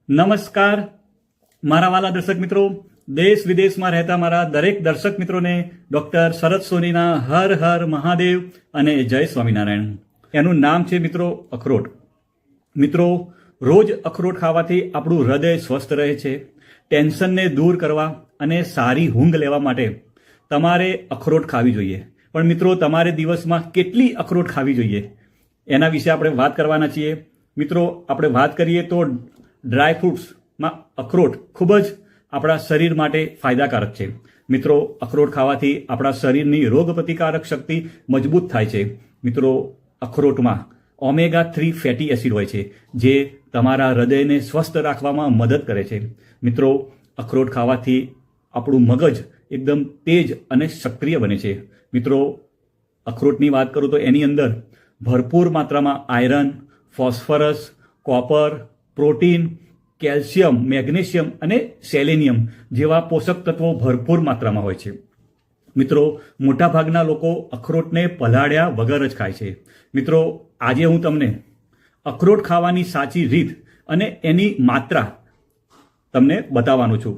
નમસ્કાર મારા વાલા દર્શક મિત્રો, દેશ વિદેશમાં રહેતા મારા દરેક દર્શક મિત્રોને ડોક્ટર શરદ સોનીના હર હર મહાદેવ અને જય સ્વામિનારાયણ. એનું નામ છે મિત્રો અખરોટ. મિત્રો, રોજ અખરોટ ખાવાથી આપણું હૃદય સ્વસ્થ રહે છે. ટેન્શનને દૂર કરવા અને સારી ઊંઘ લેવા માટે તમારે અખરોટ ખાવી જોઈએ. પણ મિત્રો, તમારે દિવસમાં કેટલી અખરોટ ખાવી જોઈએ એના વિશે આપણે વાત કરવાના છીએ. મિત્રો, આપણે વાત કરીએ તો ડ્રાય ફ્રૂટ્સમાં અખરોટ ખૂબ જ આપણા શરીર માટે ફાયદાકારક છે. મિત્રો, અખરોટ ખાવાથી આપણા શરીરની રોગ પ્રતિકારક શક્તિ મજબૂત થાય છે. મિત્રો, અખરોટમાં ઓમેગા 3 ફેટી એસિડ હોય છે જે તમારા હૃદયને સ્વસ્થ રાખવામાં મદદ કરે છે. મિત્રો, અખરોટ ખાવાથી આપણું મગજ એકદમ તેજ અને સક્રિય બને છે. મિત્રો, અખરોટની વાત કરું તો એની અંદર ભરપૂર માત્રામાં iron, phosphorus, copper, protein, calcium, magnesium અને સેલેનિયમ જેવા પોષક તત્વો ભરપૂર માત્રામાં હોય છે. મિત્રો, મોટાભાગના લોકો અખરોટને પલાળ્યા વગર જ ખાય છે. મિત્રો, આજે હું તમને અખરોટ ખાવાની સાચી રીત અને એની માત્રા તમને બતાવવાનો છું.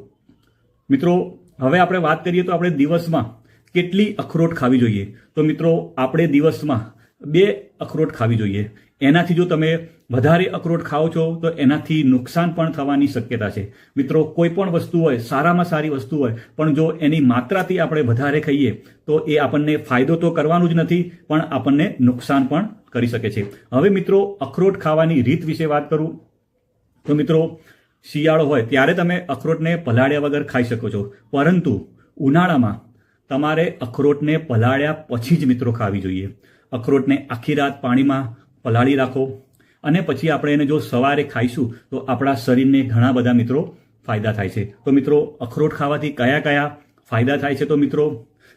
મિત્રો, હવે આપણે વાત કરીએ તો આપણે દિવસમાં કેટલી અખરોટ ખાવી જોઈએ. તો મિત્રો, આપણે દિવસમાં 2 અખરોટ ખાવી જોઈએ. એનાથી જો તમે વધારે અખરોટ ખાઓ છો તો એનાથી નુકસાન પણ થવાની શક્યતા છે. મિત્રો, કોઈ પણ વસ્તુ હોય, સારામાં સારી વસ્તુ હોય, પણ જો એની માત્રાથી આપણે વધારે ખાઈએ તો એ આપણને ફાયદો તો કરવાનું જ નથી, પણ આપણને નુકસાન પણ કરી શકે છે. હવે મિત્રો, અખરોટ ખાવાની રીત વિશે વાત કરું તો મિત્રો, શિયાળો હોય ત્યારે તમે અખરોટને પલાળ્યા વગર ખાઈ શકો છો, પરંતુ ઉનાળામાં તમારે અખરોટને પલાળ્યા પછી જ મિત્રો ખાવી જોઈએ. અખરોટને આખી રાત પાણીમાં પલાળી રાખો અને પછી આપણે એને જો સવારે ખાઈશું તો આપણા શરીરને ઘણા બધા મિત્રો ફાયદા થાય છે. તો મિત્રો, અખરોટ ખાવાથી કયા કયા ફાયદા થાય છે તો મિત્રો,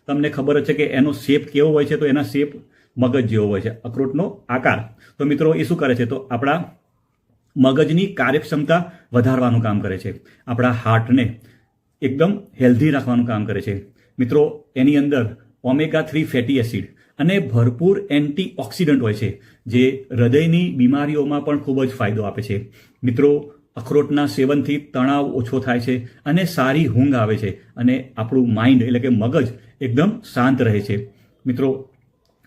તમને ખબર જ છે કે એનો શેપ કેવો હોય છે. તો એના શેપ મગજ જેવો હોય છે, અખરોટનો આકાર. તો મિત્રો, એ શું કરે છે તો આપણા મગજની કાર્યક્ષમતા વધારવાનું કામ કરે છે. આપણા હાર્ટને એકદમ હેલ્ધી રાખવાનું કામ કરે છે. મિત્રો, એની અંદર ઓમેગા 3 ફેટી એસિડ અને ભરપૂર એન્ટીઓક્સિડન્ટ હોય છે જે હૃદયની બીમારીઓમાં પણ ખૂબ જ ફાયદો આપે છે. મિત્રો, અખરોટના સેવનથી તણાવ ઓછો થાય છે અને સારી ઊંઘ આવે છે અને આપણું માઇન્ડ એટલે કે મગજ એકદમ શાંત રહે છે. મિત્રો,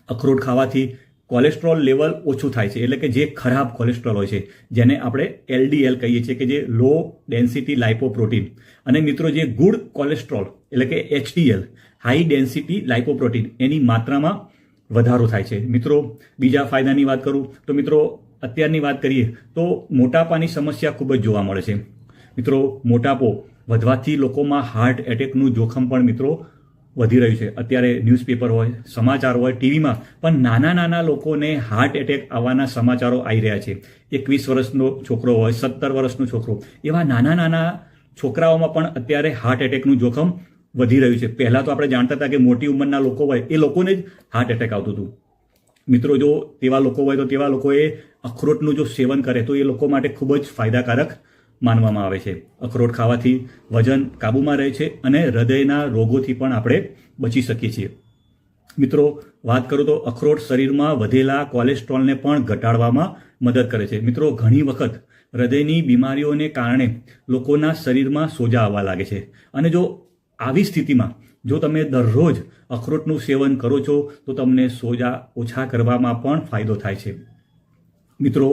અખરોટ ખાવાથી કોલેસ્ટ્રોલ લેવલ ઓછું થાય છે, એટલે કે જે ખરાબ કોલેસ્ટ્રોલ હોય છે જેને આપણે LDL કહીએ છીએ કે જે લો ડેન્સિટી લાઇપોપ્રોટીન, અને મિત્રો જે ગુડ કોલેસ્ટ્રોલ એટલે કે HDL હાઈ ડેન્સિટી લાઇપોપ્રોટીન એની માત્રામાં વધારો થાય છે. મિત્રો, બીજા ફાયદાની વાત કરું તો મિત્રો, અત્યારની વાત કરીએ તો મોટાપાની સમસ્યા ખૂબ જ જોવા મળે છે. મિત્રો, મોટાપો વધવાથી લોકોમાં હાર્ટ એટેકનું જોખમ પણ મિત્રો વધી રહ્યું છે. અત્યારે ન્યૂઝપેપર હોય, સમાચાર હોય, ટીવીમાં પણ નાના નાના લોકોને હાર્ટ એટેક આવવાના સમાચારો આવી રહ્યા છે. 21 વર્ષનો છોકરો હોય, 17 વર્ષનો છોકરો, એવા નાના નાના છોકરાઓમાં પણ અત્યારે હાર્ટ એટેકનું જોખમ વધી રહ્યું છે. પહેલાં તો આપણે જાણતા હતા કે મોટી ઉંમરના લોકો હોય એ લોકોને જ હાર્ટ એટેક આવતું હતું. મિત્રો, જો તેવા લોકો હોય તો તેવા લોકોએ અખરોટનું જો સેવન કરે તો એ લોકો માટે ખૂબ જ ફાયદાકારક માનવામાં આવે છે. અખરોટ ખાવાથી વજન કાબૂમાં રહે છે અને હૃદયના રોગોથી પણ આપણે બચી શકીએ છીએ. મિત્રો, વાત કરું તો અખરોટ શરીરમાં વધેલા કોલેસ્ટ્રોલને પણ ઘટાડવામાં મદદ કરે છે. મિત્રો, ઘણી વખત હૃદયની બીમારીઓને કારણે લોકોના શરીરમાં સોજા આવવા લાગે છે, અને જો આવી સ્થિતિમાં જો તમે દરરોજ અખરોટનું સેવન કરો છો તો તમને સોજા ઓછા કરવામાં પણ ફાયદો થાય છે. મિત્રો,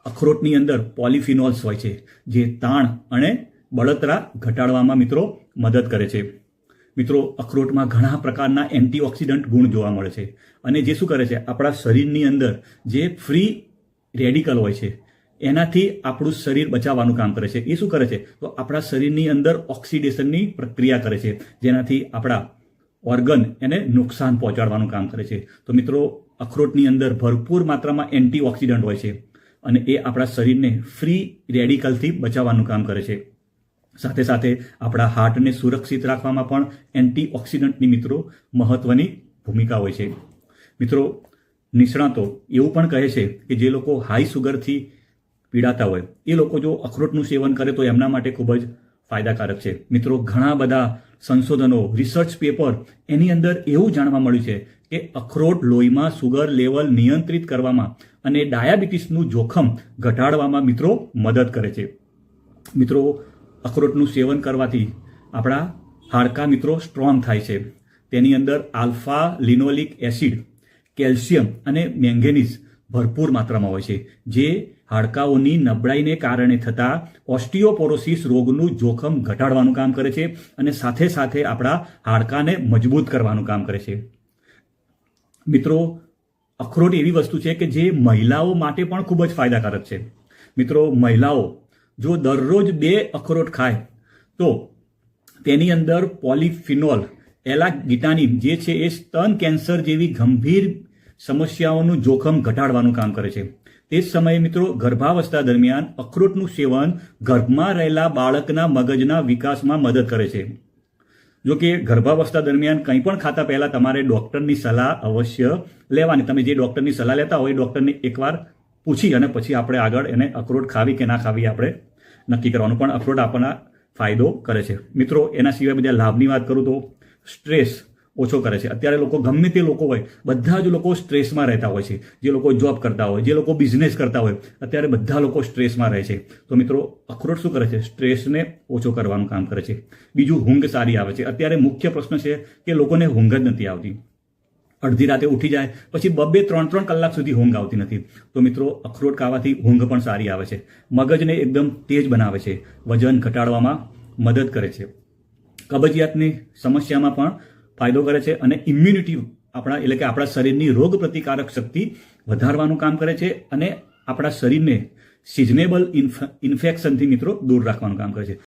અખરોટની અંદર પોલિફિનોલ્સ હોય છે જે તાણ અને બળતરા ઘટાડવામાં મિત્રો મદદ કરે છે. મિત્રો, અખરોટમાં ઘણા પ્રકારના એન્ટીઓક્સિડન્ટ ગુણ જોવા મળે છે, અને જે શું કરે છે આપણા શરીરની અંદર જે ફ્રી રેડિકલ હોય છે એનાથી આપણું શરીર બચાવવાનું કામ કરે છે. એ શું કરે છે તો આપણા શરીરની અંદર ઓક્સિડેશનની પ્રક્રિયા કરે છે જેનાથી આપણા ઓર્ગન એને નુકસાન પહોંચાડવાનું કામ કરે છે. તો મિત્રો, અખરોટની અંદર ભરપૂર માત્રામાં એન્ટીઓક્સિડન્ટ હોય છે અને એ આપણા શરીરને ફ્રી રેડિકલથી બચાવવાનું કામ કરે છે. સાથે સાથે આપણા હાર્ટને સુરક્ષિત રાખવામાં પણ એન્ટીઓક્સિડન્ટની મિત્રો મહત્વની ભૂમિકા હોય છે. મિત્રો, નિષ્ણાતો એવું પણ કહે છે કે જે લોકો હાઈ સુગરથી પીડાતા હોય એ લોકો જો અખરોટનું સેવન કરે તો એમના માટે ખૂબ જ ફાયદાકારક છે. મિત્રો, ઘણા બધા સંશોધનો, રિસર્ચ પેપર એની અંદર એવું જાણવા મળ્યું છે કે અખરોટ લોહીમાં સુગર લેવલ નિયંત્રિત કરવામાં અને ડાયાબિટીસનું જોખમ ઘટાડવામાં મિત્રો મદદ કરે છે. મિત્રો અખરોટનું સેવન કરવાથી આપણા હાડકાં મિત્રો સ્ટ્રોંગ થાય છે. તેની અંદર આલ્ફા લિનોલિક એસિડ, કેલ્શિયમ અને મેંગેનીઝ ભરપૂર માત્રામાં હોય છે, જે હાડકાઓની નબળાઈને કારણે થતા ઓસ્ટિયોપોરોસિસ રોગનું જોખમ ઘટાડવાનું કામ કરે છે અને સાથે સાથે આપણા હાડકાને મજબૂત કરવાનું કામ કરે છે. મિત્રો અખરોટ એવી વસ્તુ છે કે જે મહિલાઓ માટે પણ ખૂબ જ ફાયદાકારક છે. મિત્રો મહિલાઓ જો દરરોજ 2 અખરોટ ખાય તો તેની અંદર પોલિફિનોલ એલાગિટાનિન જે છે એ સ્તન કેન્સર જેવી ગંભીર સમસ્યાઓનું જોખમ ઘટાડવાનું કામ કરે છે. તે જ સમયે મિત્રો ગર્ભાવસ્થા દરમિયાન અખરોટનું સેવન ગર્ભમાં રહેલા બાળકના મગજના વિકાસમાં મદદ કરે છે. જો કે ગર્ભાવસ્થા દરમિયાન કંઈ પણ ખાતા પહેલા તમારે ડૉક્ટરની સલાહ અવશ્ય લેવાની. તમે જે ડૉક્ટરની સલાહ લેતા હોય એ ડૉક્ટરને એકવાર પૂછી અને પછી આપણે આગળ એને અખરોટ ખાવી કે ના ખાવી આપણે નક્કી કરવાનું. પણ અખરોટ આપણને ફાયદો કરે છે. મિત્રો એના સિવાય બીજા લાભની વાત કરું તો સ્ટ્રેસ ઓછો કરે છે. અત્યારે લોકો ગમે તે લોકો હોય, બધા જ લોકો સ્ટ્રેસમાં રહેતા હોય છે. જે લોકો જોબ કરતા હોય, જે લોકો બિઝનેસ કરતા હોય, અત્યારે બધા લોકો સ્ટ્રેસમાં રહે છે. તો મિત્રો અખરોટ શું કરે છે? સ્ટ્રેસને ઓછો કરવાનું કામ કરે છે. બીજું, ઊંઘ સારી આવે છે. અત્યારે મુખ્ય પ્રશ્ન છે કે લોકોને ઊંઘ જ નથી આવતી. અડધી રાતે ઉઠી જાય પછી 2-3 કલાક સુધી ઊંઘ આવતી નથી. તો મિત્રો અખરોટ ખાવાથી ઊંઘ પણ સારી આવે છે. મગજને એકદમ તેજ બનાવે છે. વજન ઘટાડવામાં મદદ કરે છે. કબજિયાતની સમસ્યામાં પણ ફાયદો કરે છે અને ઇમ્યુનિટી એટલે કે આપણા શરીરની રોગ પ્રતિકારક શક્તિ વધારવાનું કામ કરે છે અને આપણા શરીરને સિઝનેબલ ઇન્ફેક્શનથી મિત્રો દૂર રાખવાનું કામ કરે છે.